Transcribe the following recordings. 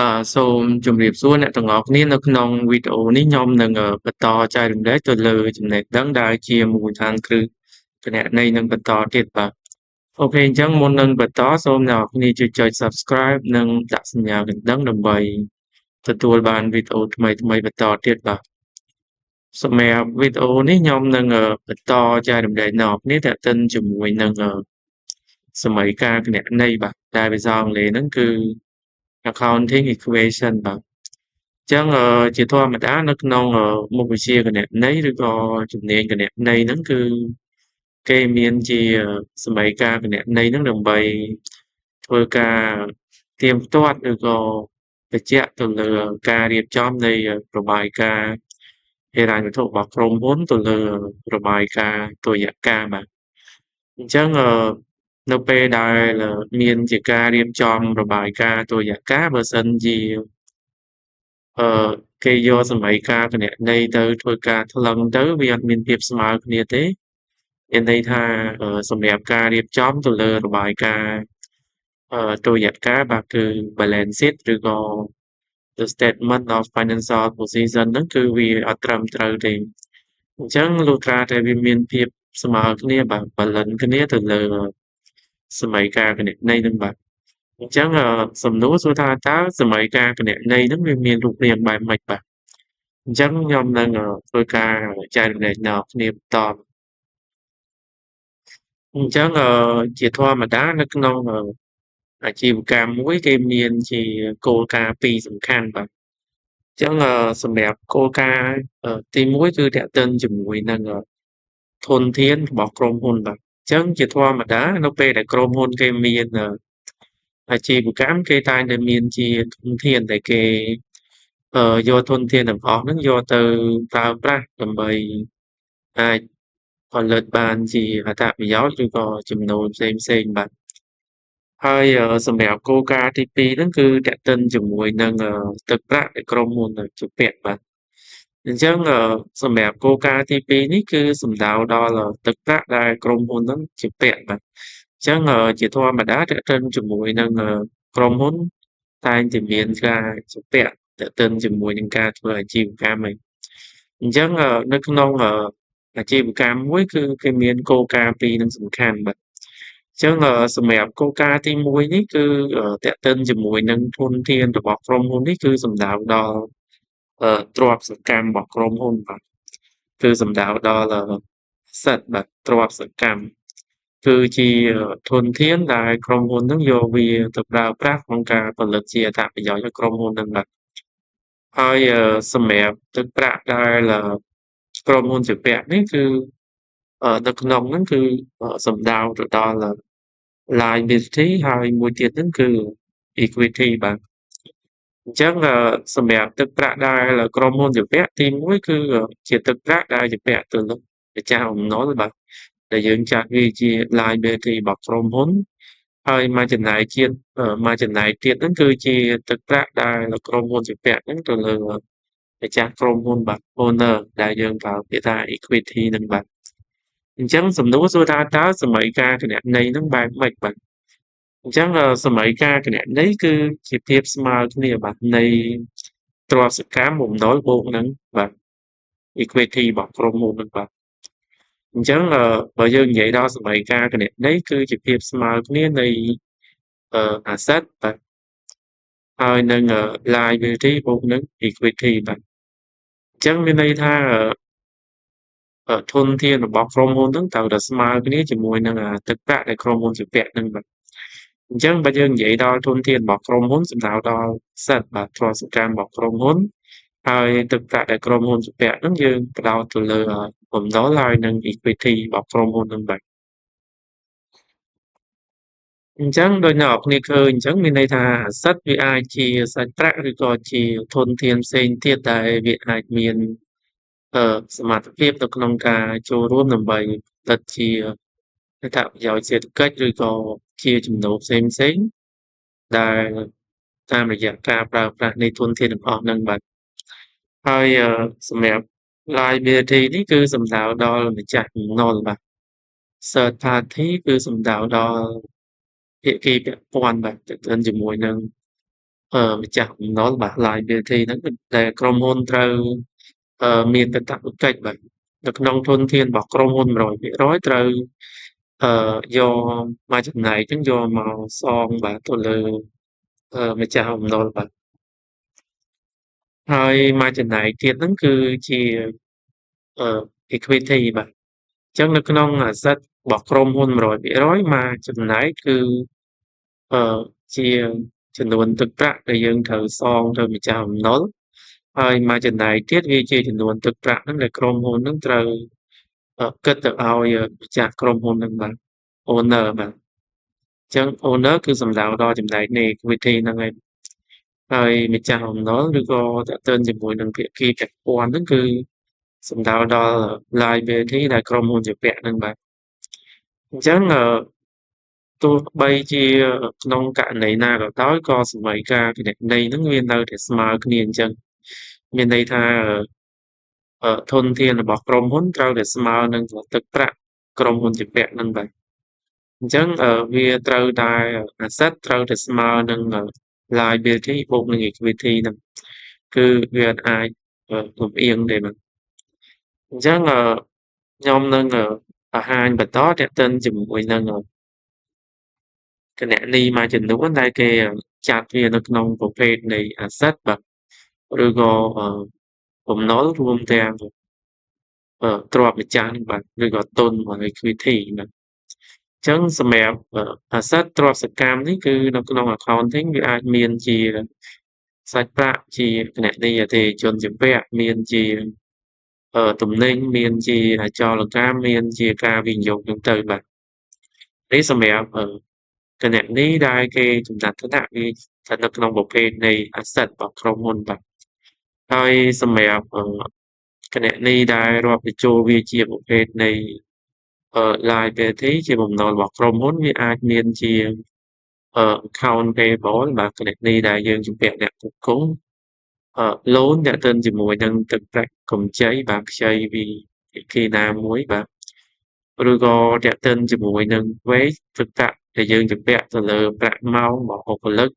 បាទសូមជម្រាបសួរអ្នកទាំងអស់គ្នានៅក្នុងវីដេអូនេះខ្ញុំនឹងបន្តចែករំលែកទៅលើចំណេះដឹងដែលជាមូលដ្ឋានគ្រឹះគណនេយ្យនឹងបន្តទៀតបាទអូខេអញ្ចឹងមុននឹងបន្តសូមអ្នកនរគ្នាជួយចុច Subscribe និងដាក់សញ្ញាកណ្ដឹងដើម្បីទទួលបានវីដេអូថ្មីៗបន្តទៀតបាទសម្រាប់វីដេអូនេះខ្ញុំនឹងបន្តចែករំលែកអ្នកនរគ្នាទាក់ទិនជាមួយនឹងសម័យកាលគណនេយ្យបាទដែលភាសាអង់គ្លេសហ្នឹងគឺ Accounting Equation បាទចឹងជាធម្មតានៅក្នុងមុខវិជ្ជាគណនេយ្យឬក៏ជំនាញគណនេយ្យហ្នឹងគឺគេមានជាសម័យកាលគណនេយ្យហ្នឹងដើម្បីធ្វើការទៀងទាត់ឬក៏បញ្ជាក់ទៅលើការរៀបចំនៃរបាយការណ៍ហិរញ្ញវត្ថុរបស់ក្រុមហ៊ុនទៅលើរបាយការណ៍តុល្យការបាទអញ្ចឹងនៅពេលដែលមានជាការរៀបចំរបាយការណ៍តុល្យការបើសិនជាអឺគេយកសម័យកាលគណនេយ្យទៅធ្វើការថ្លឹងទៅវាអត់មានភាពស្មើគ្នាទេមានន័យថាសម្រាប់ការរៀបចំទៅលើរបាយការណ៍តុល្យការបាទគឺ balance sheet ឬក៏ the statement of financial position ហ្នឹងគឺវាអត់ត្រឹមត្រូវទេអញ្ចឹងលុះត្រាតែវាមានភាពស្មើគ្នាបាទ balance គ្នាទៅលើសម័យកាលគណនេយ្យហ្នឹងបាទអញ្ចឹងសំណួរសួរថាតើសម័យកាលគណនេយ្យហ្នឹងវាមានរូបរាងបែបម៉េចបាទអញ្ចឹងខ្ញុំនឹងធ្វើការចែករំលែកដល់អ្នកគ្នាបន្តអញ្ចឹងជាធម្មតានៅក្នុងអាជីវកម្មមួយគេមានជាគោលការណ៍ពីរសំខាន់បាទអញ្ចឹងសម្រាប់គោលការណ៍ទី1គឺទាក់ទិនជាមួយនឹងធនធានរបស់ក្រុមហ៊ុនបាទអញ្ចឹងជាធម្មតានៅពេលដែលក្រុមហ៊ុនគេមានអាជីវកម្មគេតែងតែមានជាធនធានដែលគេយកធនធានទាំងអស់ហ្នឹងយកទៅប្រើប្រាស់ដើម្បីអាចផលិតបានជាអត្ថប្រយោជន៍ឬក៏ចំណូលផ្សេងៗបាទហើយសម្រាប់គោលការណ៍ទី2ហ្នឹងគឺទាក់ទិនជាមួយនឹងទឹកប្រាក់ដែលក្រុមហ៊ុនជំពាក់បាទអញ្ចឹងសម្រាប់គោលការណ៍ទី2នេះគឺសំដៅដល់ទឹកប្រាក់ដែលក្រុមហ៊ុនហ្នឹងជំពាក់បាទអញ្ចឹងជាធម្មតាទាក់ទិនជាមួយនឹងក្រុមហ៊ុនតែងតែមានការជំពាក់ទាក់ទិនជាមួយនឹងការធ្វើអាជីវកម្មឯងអញ្ចឹងនៅក្នុងអាជីវកម្មមួយគឺគេមានគោលការណ៍ពីរហ្នឹងសំខាន់បាទអញ្ចឹងសម្រាប់គោលការណ៍ទី1នេះគឺទាក់ទិនជាមួយនឹងធនធានរបស់ក្រុមហ៊ុននេះគឺសំដៅដល់ទ្រព្យសកម្មរបស់ក្រុមហ៊ុនបាទគឺសំដៅដល់asset បាទទ្រព្យសកម្មគឺជាធនធានដែលក្រុមហ៊ុនហ្នឹងយកវាទៅប្រើប្រាស់ក្នុងការផលិតជាអត្ថប្រយោជន៍ឲ្យក្រុមហ៊ុនហ្នឹងបាទហើយសម្រាប់ទឹកប្រាក់ដែលក្រុមហ៊ុនជំពាក់នេះគឺនៅក្នុងហ្នឹងគឺសំដៅទៅដល់liability ហើយមួយទៀតហ្នឹងគឺ equity បាទអញ្ចឹងសម្រាប់ទឹកប្រាក់ដែលក្រុមហ៊ុនជំពាក់ទី1គឺជាទឹកប្រាក់ដែលជំពាក់ទៅលើម្ចាស់បំណុលបាទដែលយើងចាត់វាជា liability របស់ក្រុមហ៊ុនហើយមួយចំណែកទៀតមួយចំណែកទៀតហ្នឹងគឺជាទឹកប្រាក់ដែលក្រុមហ៊ុនជំពាក់ហ្នឹងទៅលើម្ចាស់ក្រុមហ៊ុនបាទ owner ដែលយើងប្រើពាក្យថា equity ហ្នឹងបាទអញ្ចឹងសំណួរសួរថាតើសម័យកាលគណនេយ្យហ្នឹងបែបម៉េចបាទអញ្ចឹងសម័យកាលគណនេយ្យគឺជាភាពស្មើគ្នាបាទនៃទ្រព្យសកម្មបំណុលបូកនឹងបាទ equity របស់ក្រុមហ៊ុនហ្នឹងបាទអញ្ចឹងបើយើងនិយាយដល់សម័យកាលគណនេយ្យគឺជាភាពស្មើគ្នានៃasset បាទហើយនឹងliability បូកនឹង equity បាទអញ្ចឹងមានន័យថាធនធានរបស់ក្រុមហ៊ុនហ្នឹងត្រូវតែស្មើគ្នាជាមួយនឹងទឹកប្រាក់ដែលក្រុមហ៊ុនជំពាក់ហ្នឹងបាទអញ្ចឹងបើយើងនិយាយដល់ធនធានរបស់ក្រុមហ៊ុនសំដៅដល់សិទ្ធិបាទទ្រព្យសកម្មរបស់ក្រុមហ៊ុនហើយទឹកប្រាក់ដែលក្រុមហ៊ុនជំពាក់ហ្នឹងយើងផ្ដោតទៅលើបំណុលហើយនិង equity របស់ក្រុមហ៊ុនហ្នឹងបាទអញ្ចឹងដោយអ្នកនរគ្នាឃើញអញ្ចឹងមានន័យថាសិទ្ធិវាអាចជាសាច់ប្រាក់ឬក៏ជាធនធានផ្សេងទៀតដែលវាអាចមានសមត្ថភាពនៅក្នុងការចូលរួមដើម្បីផលិតជាអត្ថប្រយោជន៍សេដ្ឋកិច្ចឬក៏ជាចំណូលផ្សេងៗដែលតាមរយៈការប្រើប្រាស់នៃធនធានទាំងអស់ហ្នឹងបាទហើយសម្រាប់ liability នេះគឺសំដៅដល់ម្ចាស់បំណុលបាទ third party គឺសំដៅដល់ភាគីពាក់ព័ន្ធបាទទន្ទឹមជាមួយនឹង ម្ចាស់បំណុលបាទ liability ហ្នឹងគឺដែលក្រុមហ៊ុនត្រូវមានកាតព្វកិច្ចបាទនៅក្នុងធនធានរបស់ក្រុមហ៊ុន100%ត្រូវយកមកចំណែកហ្នឹងយកមកសងបាទទៅលើម្ចាស់បំណុលបាទហើយមកចំណែកទៀតហ្នឹងគឺជាequity បាទអញ្ចឹងនៅក្នុង asset របស់ក្រុមហ៊ុន100%មកចំណែកគឺជាចំនួនទឹកប្រាក់ដែលយើងត្រូវសងទៅម្ចាស់បំណុលហើយមកចំណែកទៀតវាជាចំនួនទឹកប្រាក់ហ្នឹងដែលក្រុមហ៊ុនហ្នឹងត្រូវគិតទៅឲ្យម្ចាស់ក្រុមហ៊ុនហ្នឹងបាទ owner បាទអញ្ចឹង owner គឺសំដៅដល់ចំណែកនៃ equity ហ្នឹងឯងហើយម្ចាស់បំណុលឬក៏ទាក់ទងជាមួយនឹងភាគីពាក់ព័ន្ធហ្នឹងគឺសំដៅដល់ liability ដែលក្រុមហ៊ុនជាពាក់ហ្នឹងបាទអញ្ចឹងទោះបីជាក្នុងករណីណាក៏ដោយក៏សមីការគណនេយ្យហ្នឹងវានៅតែស្មើគ្នាអញ្ចឹងមានន័យថាធនធានរបស់ក្រុមហ៊ុនត្រូវតែស្មើនឹងទឹកប្រាក់ក្រុមហ៊ុនជាពាក់ហ្នឹងបាទអញ្ចឹងវាត្រូវតែ asset ត្រូវតែស្មើនឹងliability បូកនឹង equity ហ្នឹងគឺវាអាចលំអៀងទេបាទអញ្ចឹងខ្ញុំនឹងបង្ហាញបន្តទាក់ទិនជាមួយនឹងគណនីមួយចំនួនដែលគេចាត់វានៅក្នុងប្រភេទនៃ asset បាទឬក៏បំណុលរួមទាំងទ្រព្យម្ចាស់ហ្នឹងបាទឬក៏ទុនរបស់ equity បាទអញ្ចឹងសម្រាប់asset ទ្រព្យសកម្មនេះគឺនៅក្នុង accounting វាអាចមានជាសាច់ប្រាក់ជាគណនេយ្យអតិថិជនជាពាក់មានជាទំនិញមានជាអចលកម្មមានជាការវិនិយោគហ្នឹងទៅបាទនេះសម្រាប់គណនីដែលគេចំណាត់ថ្នាក់វាស្ថិតនៅក្នុងប្រភេទនៃ asset របស់ក្រុមហ៊ុនបាទហើយសម្រាប់គណនីដែលរាប់បញ្ចូលវាជាប្រភេទនៃliability ជាបំណុលរបស់ក្រុមហ៊ុនវាអាចមានជាaccount payable បាទគណនីដែលយើងជំពាក់អ្នកផ្គត់ផ្គង់loan ទាក់ទិនជាមួយនឹងទឹកប្រាក់កម្ចីបាទខ្ចីពីភាគីណាមួយបាទឬក៏ទាក់ទិនជាមួយនឹង wage ទឹកប្រាក់ដែលយើងជំពាក់ទៅលើប្រាក់ម៉ោងរបស់បុគ្គលិក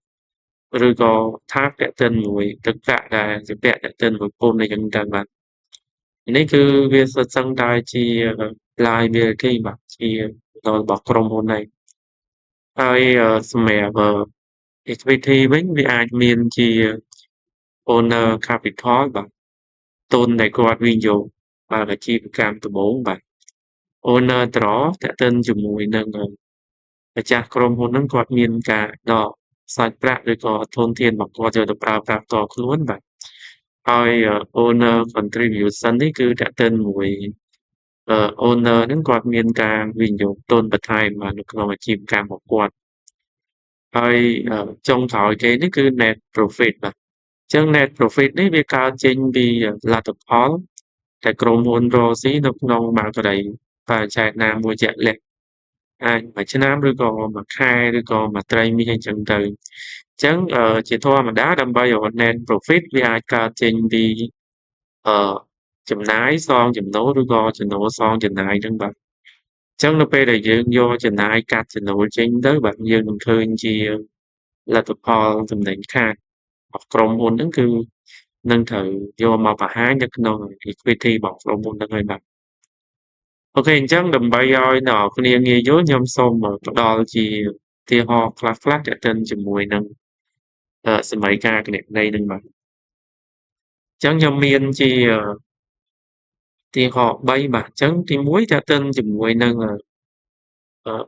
ឬក៏ថាទាក់ទិនមួយទឹកប្រាក់ដែលជំពាក់ទាក់ទិនមួយពន្ធអីចឹងទៅបាទនេះគឺវាសុទ្ធសឹងតែជា liability បាទជារបស់ក្រុមហ៊ុនឯងហើយសម្រាប់equity វិញវាអាចមានជា owner capital បាទទុនដែលគាត់វិនិយោគបើកអាជីវកម្មដំបូងបាទ owner draw ទាក់ទិនជាមួយនឹងម្ចាស់ក្រុមហ៊ុនហ្នឹងគាត់មានការដកសាច់ប្រាក់ឬក៏ធនធានរបស់គាត់យកទៅប្រើប្រាស់ផ្ទាល់ខ្លួនបាទហើយ owner contribution នេះគឺទាក់ទិនមួយowner ហ្នឹងគាត់មានការវិនិយោគទុនបន្ថែមបាទនៅក្នុងអាជីវកម្មរបស់គាត់ហើយចុងក្រោយគេនេះគឺ net profit បាទអញ្ចឹង net profit នេះវាកើតចេញពីលទ្ធផលដែលក្រុមហ៊ុនរកស៊ីនៅក្នុងម៉ាករីបរិច្ឆេទណាមួយជាក់លាក់អាចមួយឆ្នាំឬក៏មួយខែឬក៏មួយត្រីមាសអីចឹងទៅអញ្ចឹងជាធម្មតាដើម្បីរក net profit វាអាចកើតចេញពីអឺចំណាយសងចំណូលឬក៏ចំណូលសងចំណាយហ្នឹងបាទអញ្ចឹងនៅពេលដែលយើងយកចំណាយកាត់ចំណូលចេញទៅបាទយើងនឹងឃើញជាលទ្ធផលចំណេញខាតរបស់ក្រុមហ៊ុនហ្នឹងគឺនឹងត្រូវយកមកបង្ហាញនៅក្នុង equity របស់ក្រុមហ៊ុនហ្នឹងហើយបាទអូខេអញ្ចឹងដើម្បីឲ្យអ្នកនរគ្នាងាយយល់ខ្ញុំសូមផ្ដល់ជាឧទាហរណ៍ខ្លះៗទាក់ទិនជាមួយនឹងសម័យកាលគណនេយ្យហ្នឹងបាទអញ្ចឹងខ្ញុំមានជាឧទាហរណ៍3បាទអញ្ចឹងទី1ទាក់ទិនជាមួយនឹង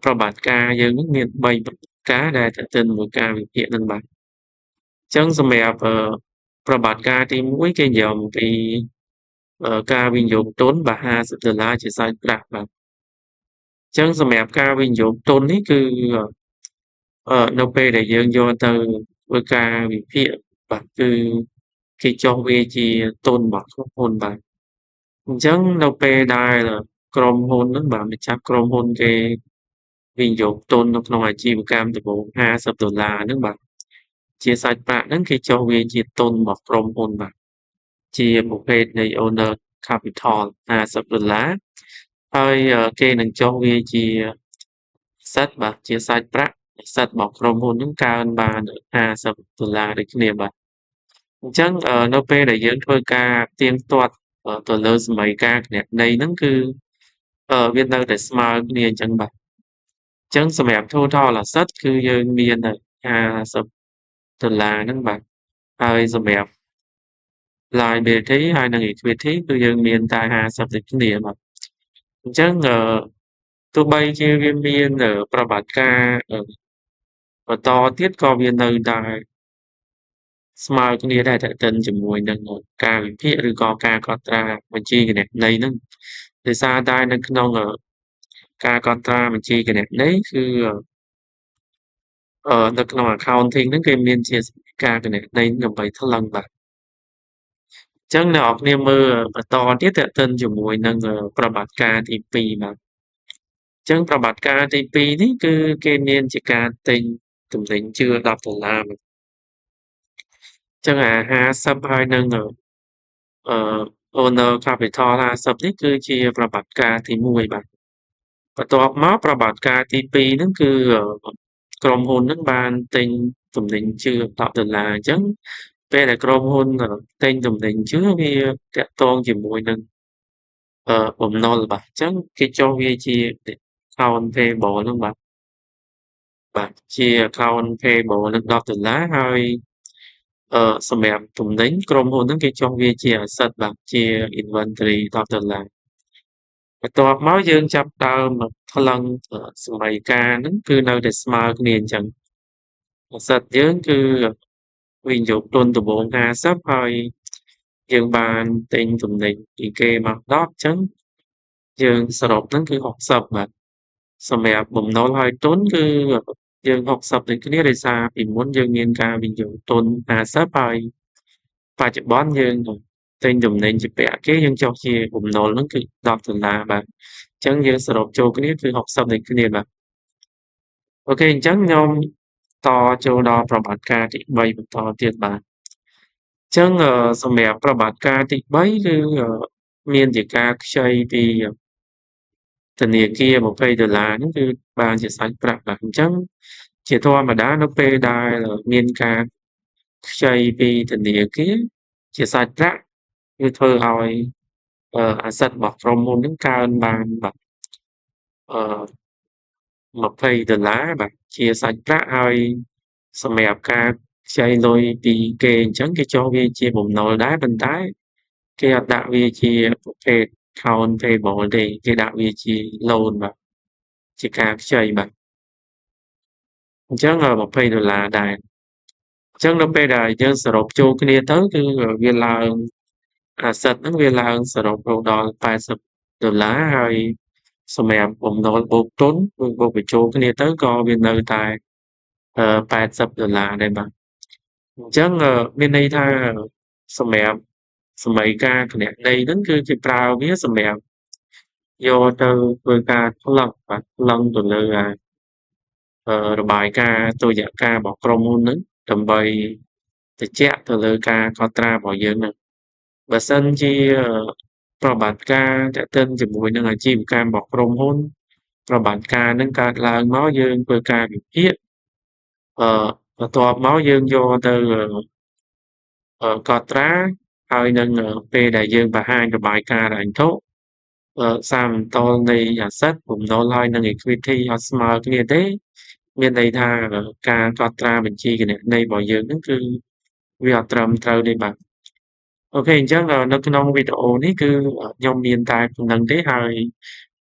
ប្រតិបត្តិការយើងហ្នឹងមាន3ប្រតិបត្តិការដែលទាក់ទិនមួយការវិភាគហ្នឹងបាទអញ្ចឹងសម្រាប់ប្រតិបត្តិការទី1គេនិយាយអំពីការវិនិយោគទុនបាទ$50ជាសាច់ប្រាក់បាទអញ្ចឹងសម្រាប់ការវិនិយោគទុននេះគឺនៅពេលដែលយើងយកទៅធ្វើការវិភាគបាទគឺគេចុះវាជាទុនរបស់ក្រុមហ៊ុនបាទអញ្ចឹងនៅពេលដែលក្រុមហ៊ុនហ្នឹងបាទម្ចាស់ក្រុមហ៊ុនគេវិនិយោគទុននៅក្នុងអាជីវកម្មដំបូង$50ហ្នឹងបាទជាសាច់ប្រាក់ហ្នឹងគេចុះវាជាទុនរបស់ក្រុមហ៊ុនបាទជាប្រភេទនៃ owner capital $50ហើយគេនឹងចុះវាជា asset បាទជាសាច់ប្រាក់ សិទ្ធិរបស់ក្រុមហ៊ុនហ្នឹងកើនបាន$50ដូចគ្នាបាទអញ្ចឹងនៅពេលដែលយើងធ្វើការទៀងទាត់ទៅលើសម័យកាលគណនេយ្យហ្នឹងគឺវានៅតែស្មើគ្នាអញ្ចឹងបាទអញ្ចឹងសម្រាប់ Total Asset គឺយើងមាន$50ហ្នឹងបាទហើយសម្រាប់ Liability ហើយនិង Equity គឺយើងមានតែ50ដូចគ្នាបាទអញ្ចឹងទោះបីជាវាមានប្រវត្តិការបន្តទៀតក៏វានៅតែស្មើគ្នាដែរទាក់ទិនជាមួយនឹងការវិភាគឬក៏ការកត់ត្រាបញ្ជីគណនេយ្យហ្នឹងដោយសារតែនៅក្នុងការកត់ត្រាបញ្ជីគណនេយ្យគឺនៅក្នុង Accounting ហ្នឹងគេមានជាសម្ភារការគណនេយ្យដើម្បីថ្លឹងបាទអញ្ចឹងអ្នកនរគ្នាមើលបន្តទៀតទាក់ទិនជាមួយនឹងប្រវត្តិការទី2បាទអញ្ចឹងប្រវត្តិការទី2នេះគឺគេមានជាការទិញទំនិញជឿ$10បាទអញ្ចឹង50ហើយនឹងOwner Capital 50នេះគឺជាប្រវត្តិការទី1បាទបន្ទាប់មកប្រវត្តិការទី2ហ្នឹងគឺក្រុមហ៊ុនហ្នឹងបានទិញទំនិញជឿ$10អញ្ចឹងពេលដែលក្រុមហ៊ុនទិញទំនិញជឿវាទាក់ទងជាមួយនឹងបំណុលបាទអញ្ចឹងគេចុះវាជា Account Payable ហ្នឹងបាទជា Account Payable នឹង$10ហើយសម្រាប់ទំនិញក្រុមហ៊ុនហ្នឹងគេចុះវាជា Asset បាទជា Inventory $10បន្ទាប់មកយើងចាប់ផ្ដើមថ្លឹងសម័យកាលហ្នឹងគឺនៅតែស្មើគ្នាអញ្ចឹង Asset យើងគឺវិនិយោគទុនដំបូង50ហើយយើងបានទិញទំនិញពីគេមក10អញ្ចឹងយើងសរុបហ្នឹងគឺ60បាទសម្រាប់បំណុលហើយទុនគឺយើង60ដូចគ្នាដោយសារពីមុនយើងមានការវិនិយោគទុន50ហើយបច្ចុប្បន្នយើងទិញទំនិញជាពាក់គេយើងចុះជាបំណុលហ្នឹងគឺ$10បាទអញ្ចឹងយើងសរុបចូលគ្នាគឺ60ដូចគ្នាបាទអូខេអញ្ចឹងខ្ញុំតចូលដល់ប្រវត្តិការទី3បន្តទៀតបាទអញ្ចឹងសម្រាប់ប្រវត្តិការទី3គឺមានជាការខ្ចីពីធនាគារ$20ហ្នឹងគឺបានជាសាច់ប្រាក់បាទអញ្ចឹងជាធម្មតានៅពេលដែលមានការខ្ចីពីធនាគារជាសាច់ប្រាក់វាធ្វើឲ្យasset របស់ក្រុមហ៊ុនហ្នឹងកើនបានបាទអឺ$20បាទជាសាច់ប្រាក់ហើយសម្រាប់ការខ្ចីលុយពីគេអញ្ចឹងគេចុះវាជាបំណុលដែរប៉ុន្តែគេអត់ដាក់វាជាប្រភេទ Account Payable ទេគេដាក់វាជា Loan បាទជាការខ្ចីបាទអញ្ចឹង$20ដែរអញ្ចឹងនៅពេលដែលយើងសរុបចូលគ្នាទៅគឺវាឡើង asset ហ្នឹងវាឡើងសរុបរហូតដល់$80ហើយសម្រាប់បំណុលបូកទុនគឺបូកបញ្ចូលគ្នាទៅក៏វានៅតែ$80ដែរបាទអញ្ចឹងមានន័យថាសម្រាប់សម័យកាលគណនេយ្យហ្នឹងគឺគេប្រើវាសម្រាប់យកទៅធ្វើការថ្លឹងបាទថ្លឹងទៅលើរបាយការណ៍តុល្យការណ៍របស់ក្រុមហ៊ុនហ្នឹងដើម្បីបញ្ជាក់ទៅលើការកត់ត្រារបស់យើងហ្នឹងបើសិនជាប្រវត្តិការទាក់ទិនជាមួយនឹងអាជីវកម្មរបស់ក្រុមហ៊ុនប្រវត្តិការហ្នឹងកើតឡើងមកយើងធ្វើការវិភាគបន្ទាប់មកយើងយកទៅកត់ត្រាហើយនឹងពេលដែលយើងបង្ហាញរបាយការណ៍ហិរញ្ញវត្ថុសាមតលនៃ asset បំណុលហើយនិង equity អត់ស្មើគ្នាទេមានន័យថាការកត់ត្រាបញ្ជីគណនេយ្យរបស់យើងហ្នឹងគឺវាអត់ត្រឹមត្រូវទេបាទអូខេអញ្ចឹងនៅក្នុងវីដេអូនេះគឺខ្ញុំមានតែប៉ុណ្្នឹងទេហើយ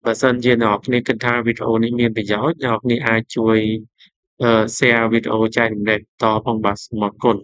បើសិនជាអ្នកនរគ្នាគិតថាវីដេអូនេះមានប្រយោជន៍អ្នកនរគ្នាអាចជួយshare វីដេអូចែករំលែកបន្តផងបាទសូមអរគុណ